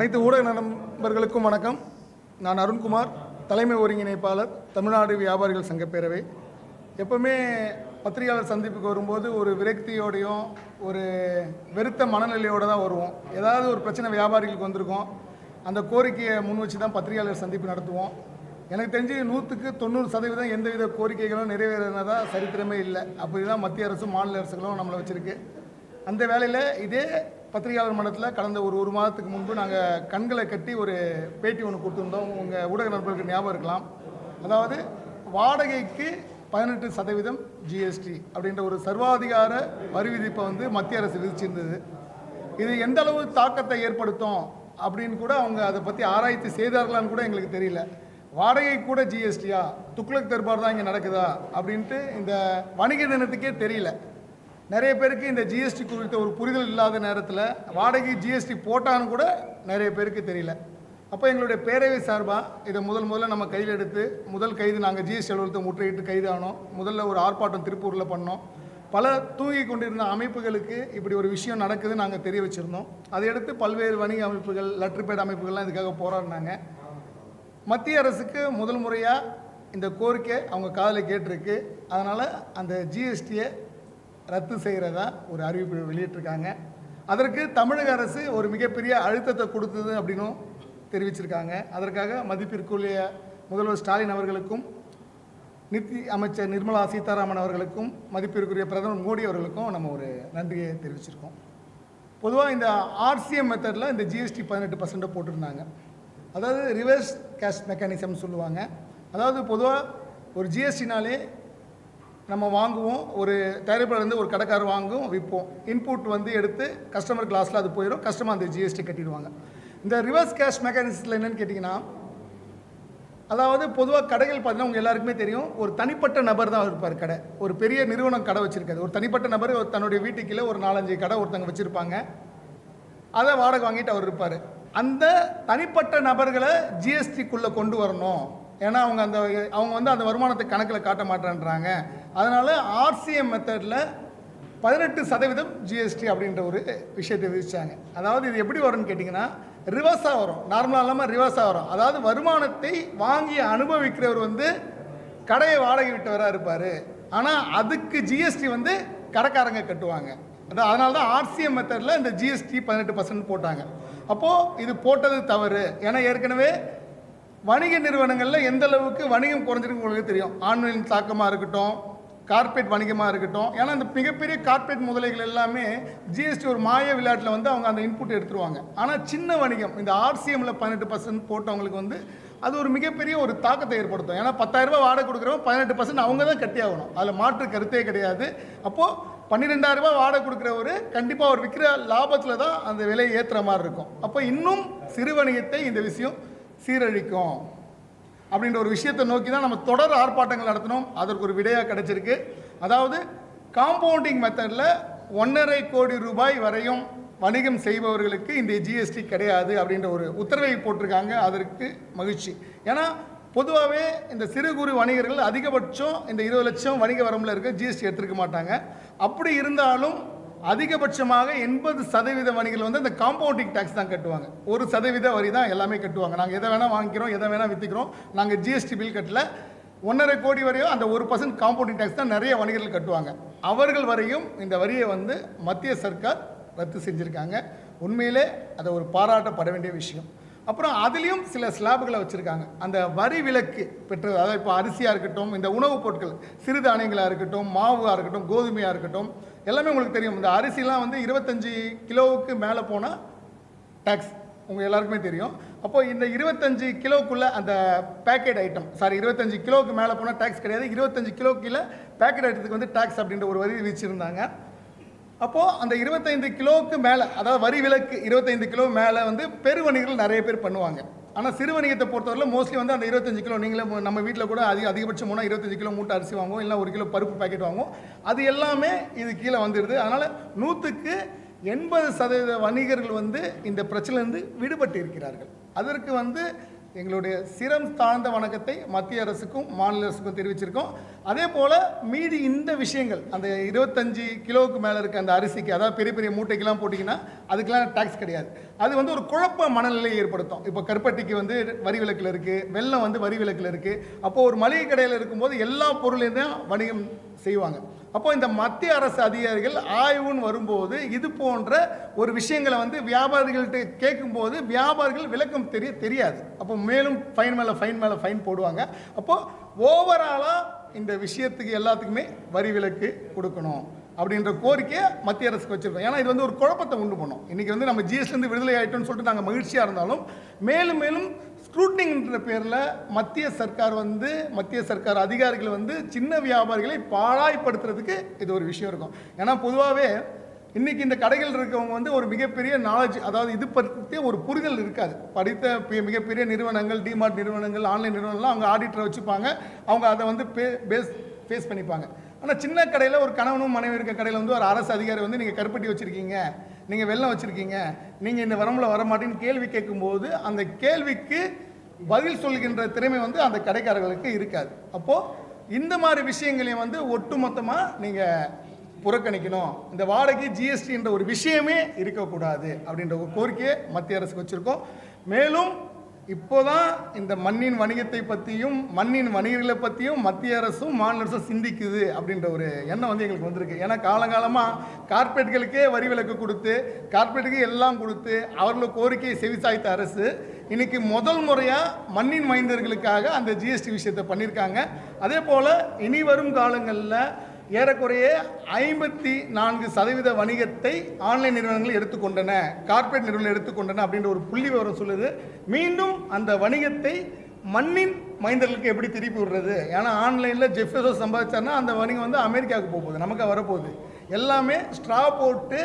அனைத்து ஊடக நண்பர்களுக்கும் வணக்கம். நான் அருண்குமார், தலைமை ஒருங்கிணைப்பாளர், தமிழ்நாடு வியாபாரிகள் சங்கப்பேரவை. எப்பவுமே பத்திரிகையாளர் சந்திப்புக்கு வரும்போது ஒரு விரக்தியோடையும் ஒரு வெறுத்த மனநிலையோடு தான் வருவோம். ஏதாவது ஒரு பிரச்சனை வியாபாரிகளுக்கு வந்திருக்கோம், அந்த கோரிக்கையை முன் வச்சு தான் பத்திரிகையாளர் சந்திப்பு நடத்துவோம். எனக்கு தெரிஞ்சு 100% எந்தவித கோரிக்கைகளும் நிறைவேறினதா சரித்திரமே இல்லை. அப்படி தான் மத்திய அரசும் மாநில அரசுகளும் நம்மளை வச்சுருக்கு. அந்த வேளையில் இதே பத்திரிகையாளர் மன்றத்தில் கடந்த ஒரு மாதத்துக்கு முன்பு நாங்கள் கண்களை கட்டி ஒரு பேட்டி ஒன்று கொடுத்துருந்தோம். உங்கள் ஊடக நண்பர்களுக்கு ஞாபகம் இருக்கலாம். அதாவது வாடகைக்கு 18% ஜிஎஸ்டி அப்படின்ற ஒரு சர்வாதிகார வரி விதிப்பை மத்திய அரசு விதிச்சிருந்தது. இது எந்த அளவு தாக்கத்தை ஏற்படுத்தும் அப்படின்னு கூட அவங்க அதை பற்றி ஆராய்ச்சி செய்தார்களான்னு கூட எங்களுக்கு தெரியல. வாடகை கூட ஜிஎஸ்டியா, துக்ளக் தர்பார் தான் இங்கே நடக்குதா அப்படின்ட்டு இந்த வணிக தினத்துக்கே தெரியல. நிறைய பேருக்கு இந்த ஜிஎஸ்டி குறித்த ஒரு புரிதல் இல்லாத நேரத்தில் வாடகை ஜிஎஸ்டி போட்டான்னு கூட நிறைய பேருக்கு தெரியல. அப்போ எங்களுடைய பேரவை சார்பாக இதை முதல்ல நம்ம கையில் எடுத்து முதல் கைது நாங்கள் ஜிஎஸ்டி அலுவலகத்தை முற்றுகையிட்டு கைது ஆனோம். முதல்ல ஒரு ஆர்ப்பாட்டம் திருப்பூரில் பண்ணோம். பல தூங்கி கொண்டிருந்த அமைப்புகளுக்கு இப்படி ஒரு விஷயம் நடக்குதுன்னு நாங்கள் தெரிய வச்சுருந்தோம். அதையடுத்து பல்வேறு வணிக அமைப்புகள், லெட்டர்பேட் அமைப்புகள்லாம் இதுக்காக போராடினாங்க. மத்திய அரசுக்கு முதல் முறையாக இந்த கோரிக்கை அவங்க காதில் கேட்டிருக்கு. அதனால் அந்த ஜிஎஸ்டியை ரத்து செய்கிறதா ஒரு அறிவிப்பு வெளியிட்டிருக்காங்க. அதற்கு தமிழக அரசு ஒரு மிகப்பெரிய அழுத்தத்தை கொடுத்தது அப்படின்னும் தெரிவிச்சிருக்காங்க. அதற்காக மதிப்பிற்குரிய முதல்வர் ஸ்டாலின் அவர்களுக்கும், நிதி அமைச்சர் நிர்மலா சீதாராமன் அவர்களுக்கும், மதிப்பிற்குரிய பிரதமர் மோடி அவர்களுக்கும் நம்ம ஒரு நன்றியை தெரிவிச்சிருக்கோம். பொதுவாக இந்த ஆர்சிஎம் மெத்தடில் இந்த ஜிஎஸ்டி 18% போட்டிருந்தாங்க. அதாவது ரிவர்ஸ் கேஷ் மெக்கானிசம் சொல்லுவாங்க. அதாவது பொதுவாக ஒரு ஜிஎஸ்டினாலே நம்ம வாங்குவோம், ஒரு தயாரிப்பாளர்லேருந்து ஒரு கடைக்காரர் வாங்குவோம், விற்போம். இன்புட் எடுத்து கஸ்டமர் கிளாஸில் அது போயிடும், கஸ்டமர் அந்த ஜிஎஸ்டி கட்டிடுவாங்க. இந்த ரிவர்ஸ் கேஷ் மெக்கானிசத்தில் என்னென்னு கேட்டிங்கன்னா, அதாவது பொதுவாக கடைகள் பார்த்தீங்கன்னா உங்கள் எல்லாருக்குமே தெரியும், ஒரு தனிப்பட்ட நபர் தான் இருப்பார். கடை ஒரு பெரிய நிறுவனம் கடை வச்சுருக்காது. ஒரு தனிப்பட்ட நபர் தன்னுடைய வீட்டுக்குள்ளே ஒரு 4-5 கடை ஒருத்தங்க வச்சுருப்பாங்க. அதை வாடகை வாங்கிட்டு அவர் இருப்பார். அந்த தனிப்பட்ட நபர்களை ஜிஎஸ்டிக்குள்ளே கொண்டு வரணும். ஏன்னா அவங்க அந்த வருமானத்தை கணக்கில் காட்ட மாட்டேன்றாங்க. அதனால் ஆர்சிஎம் மெத்தடில் 18% ஜிஎஸ்டி அப்படின்ற ஒரு விஷயத்தை விதிச்சாங்க. அதாவது இது எப்படி வரும்னு கேட்டிங்கன்னா, ரிவர்ஸாக வரும். நார்மலாக இல்லாமல் ரிவர்ஸாக வரும். அதாவது வருமானத்தை வாங்கி அனுபவிக்கிறவர் கடையை வாடகை விட்டவராக இருப்பார். ஆனால் அதுக்கு ஜிஎஸ்டி கடைக்காரங்க கட்டுவாங்க. அதனால தான் ஆர்சிஎம் மெத்தடில் இந்த ஜிஎஸ்டி 18% போட்டாங்க. அப்போது இது போட்டது தவறு. ஏன்னா ஏற்கனவே வணிக நிறுவனங்களில் எந்த அளவுக்கு வணிகம் குறைஞ்சிருக்கு உங்களுக்கு தெரியும். ஆன்லைன் தாக்கமாக இருக்கட்டும், கார்பரேட் வணிகமாக இருக்கட்டும். ஏன்னா இந்த மிகப்பெரிய கார்பரேட் முதலைகள் எல்லாமே ஜிஎஸ்டி ஒரு மாய விளையாட்டில் அவங்க அந்த இன்புட் எடுத்துருவாங்க. ஆனால் சின்ன வணிகம் இந்த ஆர்சிஎம்மில் 18% போட்டவங்களுக்கு அது ஒரு மிகப்பெரிய ஒரு தாக்கத்தை ஏற்படுத்தும். ஏன்னா 10,000 ரூபாய் வாடகை கொடுக்குறவங்க 18% அவங்க தான் கட்டி ஆகணும். அதில் மாற்று கருத்தே கிடையாது. அப்போது 12,000 ரூபாய் வாடகை கொடுக்குறவர் கண்டிப்பாக அவர் விற்கிற லாபத்தில் தான் அந்த விலையை ஏற்றுற மாதிரி இருக்கும். அப்போ இன்னும் சிறு வணிகத்தை இந்த விஷயம் சீரழிக்கும் அப்படின்ற ஒரு விஷயத்தை நோக்கி தான் நம்ம தொடர் ஆர்ப்பாட்டங்கள் நடத்தினோம். அதற்கு ஒரு விடையாக கிடைச்சிருக்கு. அதாவது காம்பவுண்டிங் மெத்தடில் 1.5 கோடி ரூபாய் வரையும் வணிகம் செய்பவர்களுக்கு இந்த ஜிஎஸ்டி கிடையாது அப்படின்ற ஒரு உத்தரவை போட்டிருக்காங்க. அதற்கு மகிழ்ச்சி. ஏன்னா பொதுவாகவே இந்த சிறு குறு வணிகர்கள் அதிகபட்சம் இந்த 20 லட்சம் வணிக வரம்பில் இருக்க ஜிஎஸ்டி எடுத்துருக்க மாட்டாங்க. அப்படி இருந்தாலும் அதிகபட்சமாக 80% வணிகர்கள் இந்த காம்பவுண்டிங் டேக்ஸ் தான் கட்டுவாங்க. 1% வரி தான் எல்லாமே கட்டுவாங்க. நாங்கள் எதை வேணால் வாங்கிக்கிறோம், எதை வேணால் விற்றுக்கிறோம், நாங்கள் ஜிஎஸ்டி பில் கட்டல. 1.5 கோடி வரையும் அந்த 1% காம்பவுண்டிங் டேக்ஸ் தான் நிறைய வணிகர்கள் கட்டுவாங்க. அவர்கள் வரையும் இந்த வரியை மத்திய சர்க்கார் ரத்து செஞ்சுருக்காங்க. உண்மையிலே அதை ஒரு பாராட்டப்பட வேண்டிய விஷயம். அப்புறம் அதுலேயும் சில ஸ்லாபுகளை வச்சுருக்காங்க. அந்த வரி விலக்கு பெற்றது, அதாவது இப்போ அரிசியாக இருக்கட்டும், இந்த உணவுப் பொருட்கள் சிறுதானியங்களாக இருக்கட்டும், மாவாக இருக்கட்டும், கோதுமையாக இருக்கட்டும், எல்லாமே உங்களுக்கு தெரியும். இந்த அரிசிலாம் 25 கிலோவுக்கு மேலே போனால் டேக்ஸ் உங்கள் எல்லாருக்குமே தெரியும். அப்போது இந்த 25 கிலோக்குள்ளே அந்த பேக்கெட் ஐட்டம் 25 கிலோவுக்கு மேலே போனால் டேக்ஸ் கிடையாது. 25 கிலோ கீழே பேக்கெட் ஐட்டத்துக்கு டேக்ஸ் அப்படின்ற ஒரு வரி விதிச்சிருந்தாங்க. அப்போது அந்த 25 கிலோவுக்கு மேலே, அதாவது வரி விலக்கு 25 கிலோ மேலே பெரு வணிகர்கள் நிறைய பேர் பண்ணுவாங்க. ஆனால் சிறு வணிகத்தை பொறுத்தவரையில் மோஸ்ட்லி அந்த 25 கிலோ, நீங்களே நம்ம வீட்டில் கூட அதிகபட்சம் போனால் 25 கிலோ மூட்டை அரிசி வாங்குவோம், இல்லை 1 கிலோ பருப்பு பேக்கெட் வாங்குவோம். அது எல்லாமே இது கீழே வந்துடுது. அதனால் 100க்கு 80% வணிகர்கள் இந்த பிரச்சனையிலேருந்து விடுபட்டு இருக்கிறார்கள். அதற்கு எங்களுடைய சிரம் தாழ்ந்த வணக்கத்தை மத்திய அரசுக்கும் மாநில அரசுக்கும் தெரிவிச்சிருக்கோம். அதே போல் மீதி இந்த விஷயங்கள் அந்த 25 கிலோவுக்கு மேலே இருக்க அந்த அரிசிக்கு, அதாவது பெரிய பெரிய மூட்டைக்கெல்லாம் போட்டிங்கன்னா அதுக்கெலாம் டேக்ஸ் கிடையாது. அது வந்து ஒரு குழப்ப மனநிலையை ஏற்படுத்தும். இப்போ கருப்பட்டிக்கு வந்து வரி விலக்கில் இருக்குது, வெல்லம் வந்து வரி விலக்கில் இருக்குது. அப்போது ஒரு மளிகை கடையில் இருக்கும்போது எல்லா பொருளையும் தான் வணிகம் செய்வாங்க. அப்போ இந்த மத்திய அரசு அதிகாரிகள் ஆய்வுன்னு வரும்போது இது போன்ற ஒரு விஷயங்களை வந்து வியாபாரிகள்கிட்ட கேட்கும்போது வியாபாரிகள் விளக்கம் தெரியாது. அப்போ மேலும் ஃபைன் மேலே ஃபைன் மேலே ஃபைன் போடுவாங்க. அப்போது ஓவராலாக இந்த விஷயத்துக்கு எல்லாத்துக்குமே வரி விலக்கு கொடுக்கணும் அப்படின்ற கோரிக்கையை மத்திய அரசுக்கு வச்சுருக்கோம். ஏன்னா இது வந்து ஒரு குழப்பத்தை உண்டு பண்ணும். இன்றைக்கி வந்து நம்ம ஜிஎஸ்டிலேருந்து விடுதலை ஆகிட்டோம்னு சொல்லிட்டு நாங்கள் மகிழ்ச்சியாக இருந்தாலும் மேலும் மேலும் ஸ்க்ரூட்னிங்கிற பேரில் மத்திய சர்க்கார் அதிகாரிகள் வந்து சின்ன வியாபாரிகளை பாழாய்ப்படுத்துறதுக்கு இது ஒரு விஷயம் இருக்கும். ஏன்னா பொதுவாகவே இன்றைக்கி இந்த கடைகள் இருக்கவங்க வந்து ஒரு மிகப்பெரிய நாலேஜ், அதாவது இது பற்றி ஒரு புரிதல் இருக்காது. படித்த மிகப்பெரிய நிறுவனங்கள், டிமார்ட் நிறுவனங்கள், ஆன்லைன் நிறுவனங்கள்லாம் அவங்க ஆடிட்டரை வச்சுப்பாங்க, அவங்க அதை வந்து ஃபேஸ் பண்ணிப்பாங்க. ஆனால் சின்ன கடையில் ஒரு கணவனும் மனைவி இருக்க கடையில் வந்து ஒரு அரசு அதிகாரி வந்து நீங்கள் கருப்பட்டி வச்சுருக்கீங்க, நீங்கள் வெல்லம் வச்சுருக்கீங்க, நீங்கள் இந்த வரம்பில் வர மாட்டேன்னு கேள்வி கேட்கும்போது அந்த கேள்விக்கு பதில் சொல்கின்ற திறமை வந்து அந்த கடைக்காரர்களுக்கு இருக்காது. அப்போது இந்த மாதிரி விஷயங்களையும் வந்து ஒட்டுமொத்தமாக நீங்கள் புறக்கணிக்கணும். இந்த வாடகை ஜிஎஸ்டின்ற ஒரு விஷயமே இருக்கக்கூடாது அப்படின்ற ஒரு கோரிக்கையை மத்திய அரசுக்கு வச்சுருக்கோம். மேலும் இப்போதான் இந்த மண்ணின் வணிகத்தை பற்றியும் மண்ணின் வணிகர்களை பற்றியும் மத்திய அரசும் மாநில அரசும் சிந்திக்குது அப்படின்ற ஒரு எண்ணம் வந்து எங்களுக்கு வந்திருக்கு. ஏன்னா காலங்காலமாக கார்ப்பரேட்டுகளுக்கே வரி விலக்கு கொடுத்து கார்ப்பரேட்டுக்கு எல்லாம் கொடுத்து அவர்களுக்கு கோரிக்கையை செவிசாய்த்த அரசு இன்னைக்கு முதல் முறையாக மண்ணின் மைந்தர்களுக்காக அந்த ஜிஎஸ்டி விஷயத்தை பண்ணியிருக்காங்க. அதே போல் இனி வரும் காலங்களில் ஏறக்குறைய 54% வணிகத்தை ஆன்லைன் நிறுவனங்கள் எடுத்துக்கொண்டன, கார்ப்பரேட் நிறுவனங்கள் எடுத்துக்கொண்டன அப்படின்ற ஒரு புள்ளி விவரம் சொல்லுது. மீண்டும் அந்த வணிகத்தை மண்ணின் மைந்தர்களுக்கு எப்படி திருப்பி விடுறது? ஏன்னா ஆன்லைனில் ஜெஃப் பெசோஸ் சம்பாதிச்சார்னா அந்த வணிகம் வந்து அமெரிக்காவுக்கு போகுது, நமக்கு வரப்போகுது. எல்லாமே ஸ்ட்ரா போட்டு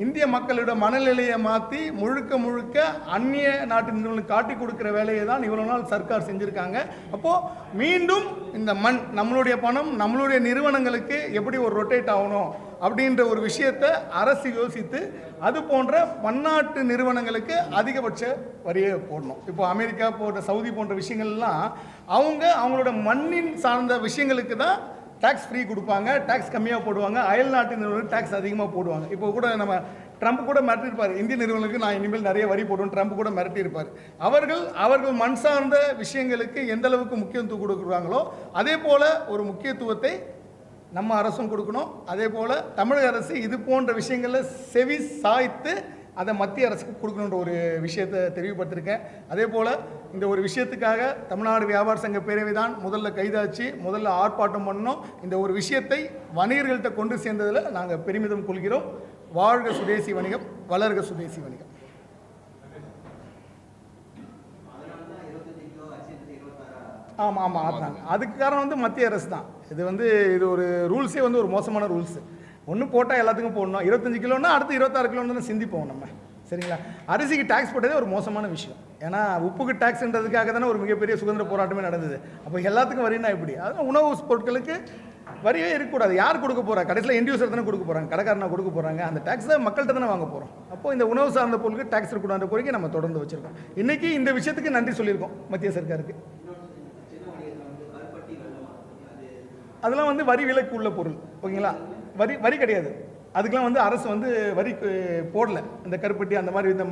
இந்திய மக்களோட மனநிலையை மாற்றி முழுக்க அந்நிய நாட்டு நிறுவனங்களுக்கு காட்டி கொடுக்குற வேலையை தான் இவ்வளோ நாள் சர்க்கார் செஞ்சுருக்காங்க. அப்போது மீண்டும் இந்த மண் நம்மளுடைய பணம் நம்மளுடைய நிறுவனங்களுக்கு எப்படி ஒரு ரொட்டேட் ஆகணும் அப்படின்ற ஒரு விஷயத்தை அரசு யோசித்து அது போன்ற பன்னாட்டு நிறுவனங்களுக்கு அதிகபட்ச வரியை போடணும். இப்போ அமெரிக்கா போன்ற சவுதி போன்ற விஷயங்கள்லாம் அவங்களோட மண்ணின் சார்ந்த விஷயங்களுக்கு தான் டேக்ஸ் ஃப்ரீ கொடுப்பாங்க, டேக்ஸ் கம்மியாக போடுவாங்க. அயல் நாட்டு நிறுவனங்களுக்கு டேக்ஸ் அதிகமாக போடுவாங்க. இப்போ கூட நம்ம ட்ரம்ப் கூட மிரட்டியிருப்பார், இந்திய நிறுவனங்களுக்கு நான் இனிமேல் நிறைய வரி போடுவேன், ட்ரம்ப் கூட மிரட்டியிருப்பார். அவர்கள் மண் சார்ந்த விஷயங்களுக்கு எந்த அளவுக்கு முக்கியத்துவம் கொடுக்குறாங்களோ அதே போல் ஒரு முக்கியத்துவத்தை நம்ம அரசும் கொடுக்கணும். அதே போல் தமிழக அரசு இது போன்ற விஷயங்களில் செவி சாய்த்து அதை மத்திய அரசுக்கு கொடுக்கணுன்ற ஒரு விஷயத்தை தெளிவுபடுத்திருக்கேன். அதே போல் இந்த ஒரு விஷயத்துக்காக தமிழ்நாடு வியாபார சங்க பேரவை தான் முதல்ல கைதாச்சு, முதல்ல ஆர்ப்பாட்டம் பண்ணோம். இந்த ஒரு விஷயத்தை வணிகர்கள்ட்ட கொண்டு சேர்ந்ததில் நாங்கள் பெருமிதம் கொள்கிறோம். வாழ்க சுதேசி வணிகம், வளர்க சுதேசி வணிகம். ஆமாம் ஆமாங்க. அதுக்கு காரணம் வந்து மத்திய அரசு தான். இது ஒரு ரூல்ஸே வந்து ஒரு மோசமான ரூல்ஸு. ஒன்று போட்டால் எல்லாத்துக்கும் போடணும். 25 கிலோன்னா அடுத்து 26 கிலோன்னு சிந்திப்போம் நம்ம, சரிங்களா? அரிசிக்கு டேக்ஸ் போட்டதே ஒரு மோசமான விஷயம். ஏன்னா உப்புக்கு டேக்ஸ்ன்றதுக்காக தானே ஒரு மிகப்பெரிய சுதந்திர போராட்டமே நடந்தது. அப்போ எல்லாத்துக்கும் வரினா எப்படி? அதுவும் உணவு பொருட்களுக்கு வரியே இருக்கக்கூடாது. யார் கொடுக்க போகிறா? கடைசியில் இண்டியூசர் தானே கொடுக்க போகிறாங்க, கடைக்காரனா கொடுக்க போகிறாங்க. அந்த டேக்ஸை மக்கள்கிட்ட தானே வாங்க போகிறோம். அப்போ இந்த உணவு சார்ந்த பொருளுக்கு டேக்ஸ் இருக்கக்கூடாத கோரிக்கை நம்ம தொடர்ந்து வச்சுருக்கோம். இன்றைக்கி இந்த விஷயத்துக்கு நன்றி சொல்லியிருக்கோம் மத்திய சர்க்காருக்கு. அதெல்லாம் வந்து வரி விலக்கு உள்ள பொருள், ஓகேங்களா? வரி கிடையாது. அதுக்கெலாம் வந்து அரசு வந்து வரி போடலை. இந்த கருப்பட்டி அந்த மாதிரி இந்த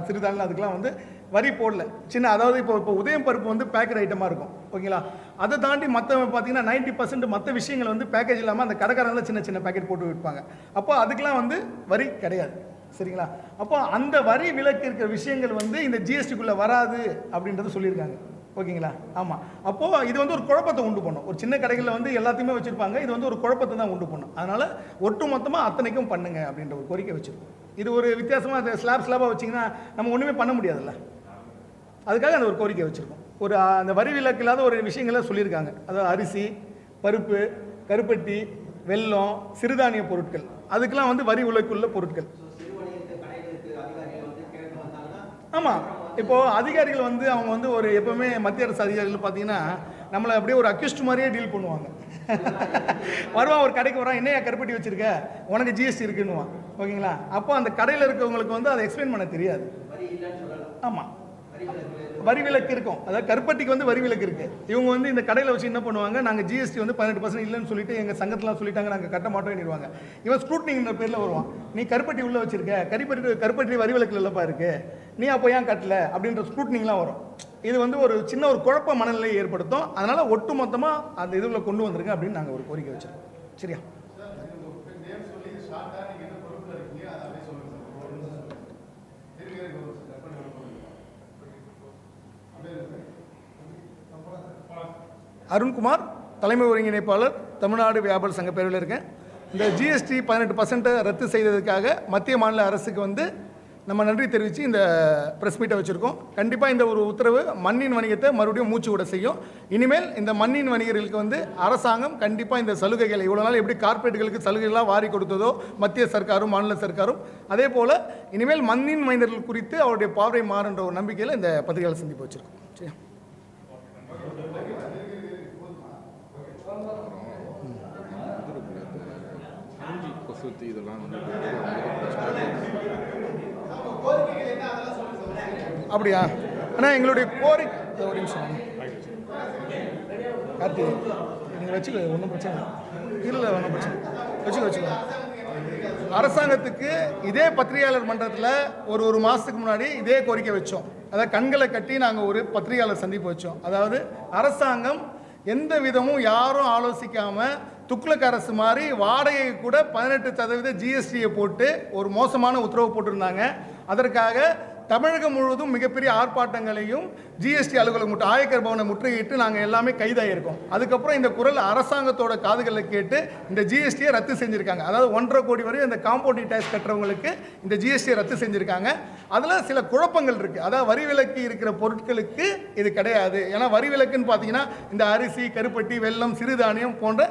சிறுதானியம் அதுக்கெலாம் வந்து வரி போடல. அதாவது இப்போ உதயம் பருப்பு வந்து பேக்கட் ஐட்டமாக இருக்கும், ஓகேங்களா? அதை தாண்டி மற்ற பார்த்தீங்கன்னா 90% மற்ற விஷயங்கள் வந்து பேக்கேஜ் இல்லாமல் அந்த கடைக்காரங்களில் சின்ன பேக்கெட் போட்டு விற்பாங்க. அப்போ அதுக்கெலாம் வந்து வரி கிடையாது, சரிங்களா? அப்போ அந்த வரி விலக்கு இருக்கிற விஷயங்கள் வந்து இந்த ஜிஎஸ்டிக்குள்ளே வராது அப்படின்றத சொல்லியிருக்காங்க, ஓகேங்களா? ஆமாம். அப்போது இது வந்து ஒரு குழப்பத்தை உண்டு பண்ணும். ஒரு சின்ன கடைகளில் வந்து எல்லாத்தையுமே வச்சுருப்பாங்க, இது வந்து ஒரு குழப்பத்தை தான் உண்டு பண்ணும். அதனால் ஒட்டு மொத்தமாக அத்தனைக்கும் பண்ணுங்க அப்படின்ற ஒரு கோரிக்கை வச்சுருக்கோம். இது ஒரு வித்தியாசமாக ஸ்லாபாக வச்சிங்கன்னா நம்ம ஒன்றுமே பண்ண முடியாதுல்ல, அதுக்காக அந்த ஒரு கோரிக்கை வச்சுருக்கோம். அந்த வரி விலக்கு இல்லாத ஒரு விஷயங்களை சொல்லியிருக்காங்க. அதாவது அரிசி, பருப்பு, கருப்பட்டி, வெல்லம், சிறுதானிய பொருட்கள், அதுக்கெல்லாம் வந்து வரி விலக்குள்ள பொருட்கள். ஆமாம். இப்போது அதிகாரிகள் வந்து அவங்க வந்து ஒரு எப்போவுமே மத்திய அரசு அதிகாரிகள் பார்த்தீங்கன்னா நம்மளை அப்படியே ஒரு அக்யூஸ்ட் மாதிரியே டீல் பண்ணுவாங்க. வருவான், ஒரு கடைக்கு வரான், என்னையா கருப்பட்டி வச்சுருக்க, உனக்கு ஜிஎஸ்டி இருக்குன்னுவான், ஓகேங்களா? அப்போ அந்த கடையில் இருக்கவங்களுக்கு வந்து அதை எக்ஸ்பிளைன் பண்ண தெரியாது. ஆமாம், வரி விலக்கு இருக்கும். அதாவது கருப்பட்டிக்கு வந்து வரி விலக்கு இருக்குது. இவங்க வந்து இந்த கடையில் வச்சு என்ன பண்ணுவாங்க, நாங்கள் ஜிஎஸ்டி வந்து 18% இல்லைன்னு சொல்லிட்டு எங்கள் சங்கத்தில் சொல்லிட்டாங்க, நாங்கள் கட்ட மாட்டோம்னுடுவாங்க. இவன் ஸ்க்ரூட்னிங்கிற பேரில் வருவான். நீ கருப்பட்டி உள்ளே வச்சிருக்க, கருப்பட்டி வரி விலக்கில் இல்லைப்பா இருக்குது, நீ அப்போ ஏன் கட்டலை அப்படின்ற ஸ்க்ரூட்னிங்லாம் வரும். இது வந்து ஒரு சின்ன ஒரு குழப்ப மனநிலையை ஏற்படுத்தும். அதனால் ஒட்டு மொத்தமாக அந்த இதுவில் கொண்டு வந்துருங்க அப்படின்னு நாங்கள் ஒரு கோரிக்கை வச்சிருக்கோம். சரியா? அருண்குமார், தலைமை ஒருங்கிணைப்பாளர், தமிழ்நாடு வியாபார சங்க பேரவையில் இருக்கேன். இந்த ஜிஎஸ்டி 18% ரத்து செய்ததுக்காக மத்திய மாநில அரசுக்கு வந்து நம்ம நன்றி தெரிவித்து இந்த ப்ரெஸ் மீட்டை வச்சுருக்கோம். கண்டிப்பாக இந்த ஒரு உத்தரவு மண்ணின் வணிகத்தை மறுபடியும் மூச்சு விட செய்யும். இனிமேல் இந்த மண்ணின் வணிகர்களுக்கு வந்து அரசாங்கம் கண்டிப்பாக இந்த சலுகைகளை இவ்வளோ நாள் எப்படி கார்ப்பரேட்டுகளுக்கு சலுகைகளாக வாரி கொடுத்ததோ மத்திய சர்க்காரும் மாநில சர்க்காரும், அதே போல் இனிமேல் மண்ணின் மைந்தர்கள் குறித்து அவருடைய பார்வை மாறுன்ற ஒரு நம்பிக்கையில் இந்த பத்திரிகையாளர் சந்திப்பு வச்சுருக்கோம். சரியா? இதெல்லாம் வந்து அப்படியா? ஆனால் எங்களுடைய கோரிக்கை ஒரு நிமிஷம் கார்த்திகை நீங்கள் வச்சுக்க, ஒன்றும் பிரச்சனை இல்லை, ஒன்றும் பிரச்சனை வச்சுக்க. அரசாங்கத்துக்கு இதே பத்திரிகையாளர் மன்றத்தில் ஒரு மாதத்துக்கு முன்னாடி இதே கோரிக்கை வச்சோம். அதாவது கண்களை கட்டி நாங்கள் ஒரு பத்திரிகையாளர் சந்திப்பு வச்சோம். அதாவது அரசாங்கம் எந்த விதமும் யாரும் ஆலோசிக்காமல் துக்ளக் அரசு மாதிரி வாடகை கூட 18% ஜிஎஸ்டியை போட்டு ஒரு மோசமான உத்தரவு போட்டிருந்தாங்க. அதற்காக தமிழகம் முழுவதும் மிகப்பெரிய ஆர்ப்பாட்டங்களையும் ஜிஎஸ்டி அலுவலகம் ஆயக்கர் பவனை முற்றுகையிட்டு நாங்கள் எல்லாமே கைதாகியிருக்கோம். அதுக்கப்புறம் இந்த குரல் அரசாங்கத்தோட காதுகளில் கேட்டு இந்த ஜிஎஸ்டியை ரத்து செஞ்சுருக்காங்க. அதாவது 1.5 கோடி வரை இந்த காம்பவுண்டிங் டேக்ஸ் கட்டுறவங்களுக்கு இந்த ஜிஎஸ்டியை ரத்து செஞ்சுருக்காங்க. அதில் சில குழப்பங்கள் இருக்குது. அதாவது வரி விலக்கு இருக்கிற பொருட்களுக்கு இது கிடையாது. ஏன்னா வரி விலக்குன்னு பார்த்தீங்கன்னா இந்த அரிசி, கருப்பட்டி, வெல்லம், சிறுதானியம் போன்ற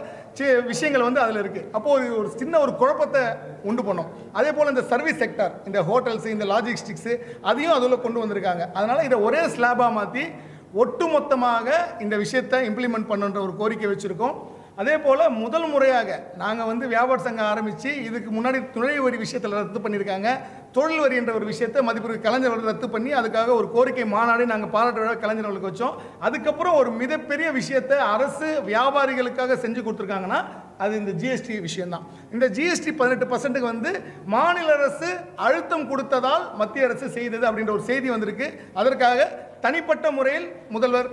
விஷயங்கள் வந்து அதில் இருக்குது. அப்போது ஒரு சின்ன ஒரு குழப்பத்தை உண்டு பண்ணோம். அதே போல் இந்த சர்வீஸ் செக்டார், இந்த ஹோட்டல்ஸு, இந்த லாஜிஸ்டிக்ஸு, அதையும் அதில் கொண்டு வந்திருக்காங்க. அதனால் இதை ஒரே ஸ்லாபாக மாற்றி ஒட்டுமொத்தமாக இந்த விஷயத்தை இம்ப்ளிமெண்ட் பண்ணுன்ற ஒரு கோரிக்கை வச்சுருக்கோம். அதே போல் முதல் முறையாக நாங்கள் வந்து வியாபார சங்கம் ஆரம்பித்து இதுக்கு முன்னாடி நுழைவு வரி விஷயத்தில் ரத்து பண்ணியிருக்காங்க. தொழில் வரி என்ற ஒரு விஷயத்தை மதிப்பிற்கு கலைஞர்கள் ரத்து பண்ணி அதுக்காக ஒரு கோரிக்கை மாநாடு நாங்கள் பாராட்டு விழா கலைஞர்களுக்கு வச்சோம். அதுக்கப்புறம் ஒரு மிகப்பெரிய விஷயத்தை அரசு வியாபாரிகளுக்காக செஞ்சு கொடுத்துருக்காங்கன்னா அது இந்த ஜிஎஸ்டி விஷயம்தான். இந்த ஜிஎஸ்டி 18% வந்து மாநில அரசு அழுத்தம் கொடுத்ததால் மத்திய அரசு செய்தது அப்படின்ற ஒரு செய்தி வந்திருக்கு. அதற்காக தனிப்பட்ட முறையில் முதல்வர்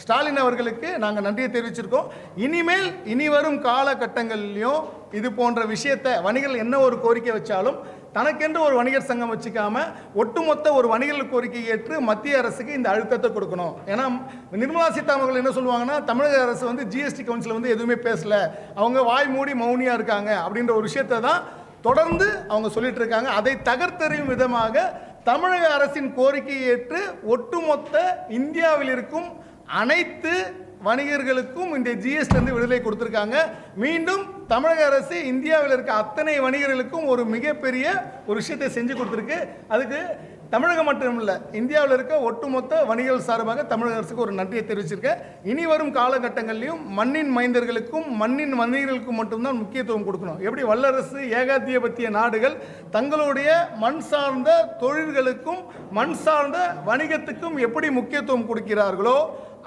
ஸ்டாலின் அவர்களுக்கு நாங்கள் நன்றியை தெரிவிச்சிருக்கோம். இனிமேல் இனி வரும் காலகட்டங்களிலையும் இது போன்ற விஷயத்தை வணிகர்கள் என்ன ஒரு கோரிக்கை வச்சாலும் தனக்கென்று ஒரு வணிகர் சங்கம் வச்சுக்காம ஒட்டுமொத்த ஒரு வணிகர்கள் கோரிக்கை ஏற்று மத்திய அரசுக்கு இந்த அழுத்தத்தை கொடுக்கணும். ஏன்னா நிர்மலா சீதாராமன் என்ன சொல்லுவாங்கன்னா, தமிழக அரசு வந்து ஜிஎஸ்டி கவுன்சில் வந்து எதுவுமே பேசலை, அவங்க வாய் மூடி மௌனியாக இருக்காங்க அப்படின்ற ஒரு விஷயத்தை தான் தொடர்ந்து அவங்க சொல்லிட்டு இருக்காங்க. அதை தகர்த்தெறியும் விதமாக தமிழக அரசின் கோரிக்கையை ஏற்று ஒட்டுமொத்த இந்தியாவில் இருக்கும் அனைத்து வணிகர்களுக்கும் இந்த ஜிஎஸ்டி வந்து விடுதலை கொடுத்துருக்காங்க. மீண்டும் தமிழக அரசு இந்தியாவில் இருக்க அத்தனை வணிகர்களுக்கும் ஒரு மிகப்பெரிய ஒரு விஷயத்தை செஞ்சு கொடுத்துருக்கு. அதுக்கு தமிழகம் மட்டும் இல்லை, இந்தியாவில் இருக்க ஒட்டுமொத்த வணிகர்கள் சார்பாக தமிழக அரசுக்கு ஒரு நன்றியை தெரிவிச்சிருக்கேன். இனி வரும் காலகட்டங்களிலும் மண்ணின் மைந்தர்களுக்கும் மண்ணின் வணிகர்களுக்கும் மட்டும்தான் முக்கியத்துவம் கொடுக்கணும். எப்படி வல்லரசு ஏகாதிபத்திய நாடுகள் தங்களுடைய மண் சார்ந்த தொழில்களுக்கும் மண் சார்ந்த வணிகத்துக்கும் எப்படி முக்கியத்துவம் கொடுக்கிறார்களோ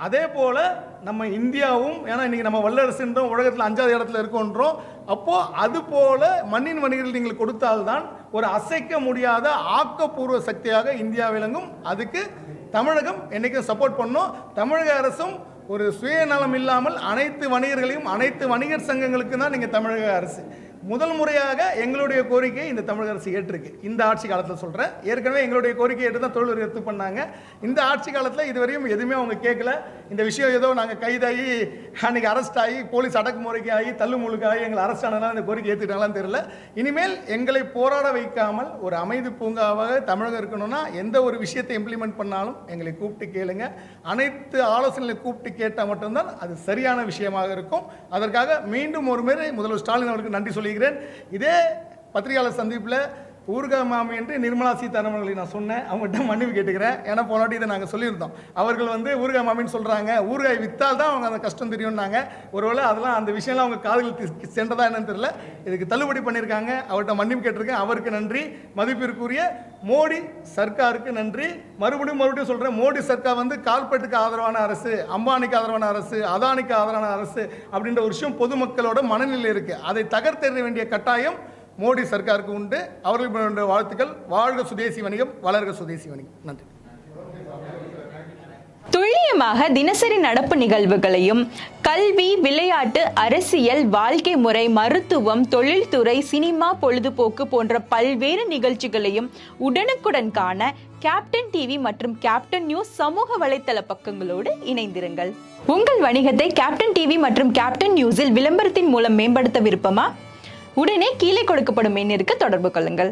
அதே போல் நம்ம இந்தியாவும், ஏன்னா இன்றைக்கி நம்ம வல்லரசுன்றோம், உலகத்தில் 5வது இடத்துல இருக்கோன்றோம். அப்போது அது போல் மண்ணின் வணிகர்கள் நீங்கள் கொடுத்தால்தான் ஒரு அசைக்க முடியாத ஆக்கப்பூர்வ சக்தியாக இந்தியா விளங்கும். அதுக்கு தமிழகம் என்றைக்கும் சப்போர்ட் பண்ணோம். தமிழக அரசும் ஒரு சுயநலம் இல்லாமல் அனைத்து வணிகர்களையும் அனைத்து வணிகர் சங்கங்களுக்கு தான் நீங்கள் தமிழக அரசு முதல் முறையாக எங்களுடைய கோரிக்கையை இந்த தமிழக அரசு ஏற்றிருக்கு. இந்த ஆட்சி காலத்தில் சொல்கிறேன். ஏற்கனவே எங்களுடைய கோரிக்கை ஏற்று தான் தொழில் வரி ரத்து பண்ணாங்க. இந்த ஆட்சி காலத்தில் இதுவரையும் எதுவுமே அவங்க கேட்கல. இந்த விஷயம் ஏதோ நாங்கள் கைதாகி அன்றைக்கி அரெஸ்ட் ஆகி போலீஸ் அடக்குமுறைக்கு ஆகி தள்ளுமுழுக்காகி எங்களை அரெஸ்ட் ஆனதுனால இந்த கோரிக்கை ஏற்றுக்கிட்டாங்களான்னு தெரியல. இனிமேல் எங்களை போராட வைக்காமல் ஒரு அமைதி பூங்காவாக தமிழகம் இருக்கணும்னா எந்த ஒரு விஷயத்தை இம்ப்ளிமெண்ட் பண்ணாலும் எங்களை கூப்பிட்டு கேளுங்க. அனைத்து ஆலோசனைகளை கூப்பிட்டு கேட்டால் மட்டும்தான் அது சரியான விஷயமாக இருக்கும். அதற்காக மீண்டும் ஒரு முறை முதல்வர் ஸ்டாலின் அவர்களுக்கு நன்றி சொல்லி இதே பத்திரிகையாளர் சந்திப்பில் ஊறுகாய் மாமி என்று நிர்மலா சீதாராமன் நான் சொன்னேன். அவங்ககிட்ட மன்னிப்பு கேட்டுக்கிறேன். ஏன்னா போனாட்டி இதை நாங்கள் சொல்லியிருந்தோம். அவர்கள் வந்து ஊறுகாய் மாமின்னு சொல்கிறாங்க, ஊறுகாய் விற்றால் தான் அவங்க அந்த கஷ்டம் தெரியும்னாங்க. ஒருவேளை அதெல்லாம் அந்த விஷயம்லாம் அவங்க காதுகள் சென்றதா என்னன்னு தெரியல. இதுக்கு தள்ளுபடி பண்ணியிருக்காங்க. அவர்கிட்ட மன்னிப்பு கேட்டிருக்கேன். அவருக்கு நன்றி. மதிப்பிற்குரிய மோடி சர்க்காருக்கு நன்றி. மறுபடியும் சொல்கிறேன், மோடி சர்க்கார் வந்து கார்பரேட்டுக்கு ஆதரவான அரசு, அம்பானிக்கு ஆதரவான அரசு, அதானிக்கு ஆதரவான அரசு அப்படின்ற ஒரு விஷயம் பொதுமக்களோட மனநிலை இருக்குது. அதை தகர்த்தெறிய வேண்டிய கட்டாயம் மோடி சர்க்காருக்கு உண்டு. அவர்களுடைய வாழ்த்துக்கள். வாழ்க சுதேசி வணிகம், வளர்க சுதேசி வணிகம். நன்றி. துல்லியமாக தினசரி நடப்பு நிகழ்வுகளையும் கல்வி, விளையாட்டு, அரசியல், வாழ்க்கை முறை, மருத்துவம், தொழில்துறை, சினிமா, பொழுதுபோக்கு போன்ற பல்வேறு நிகழ்ச்சிகளையும் உடனுக்குடன் காண கேப்டன் டிவி மற்றும் கேப்டன் நியூஸ் சமூக வலைத்தள பக்கங்களோடு இணைந்திருங்கள். உங்கள் வணிகத்தை கேப்டன் டிவி மற்றும் கேப்டன் நியூஸில் விளம்பரத்தின் மூலம் மேம்படுத்த விருப்பமா? உடனே கீழே கொடுக்கப்படும் எண்ணிற்கு தொடர்பு கொள்ளுங்கள்.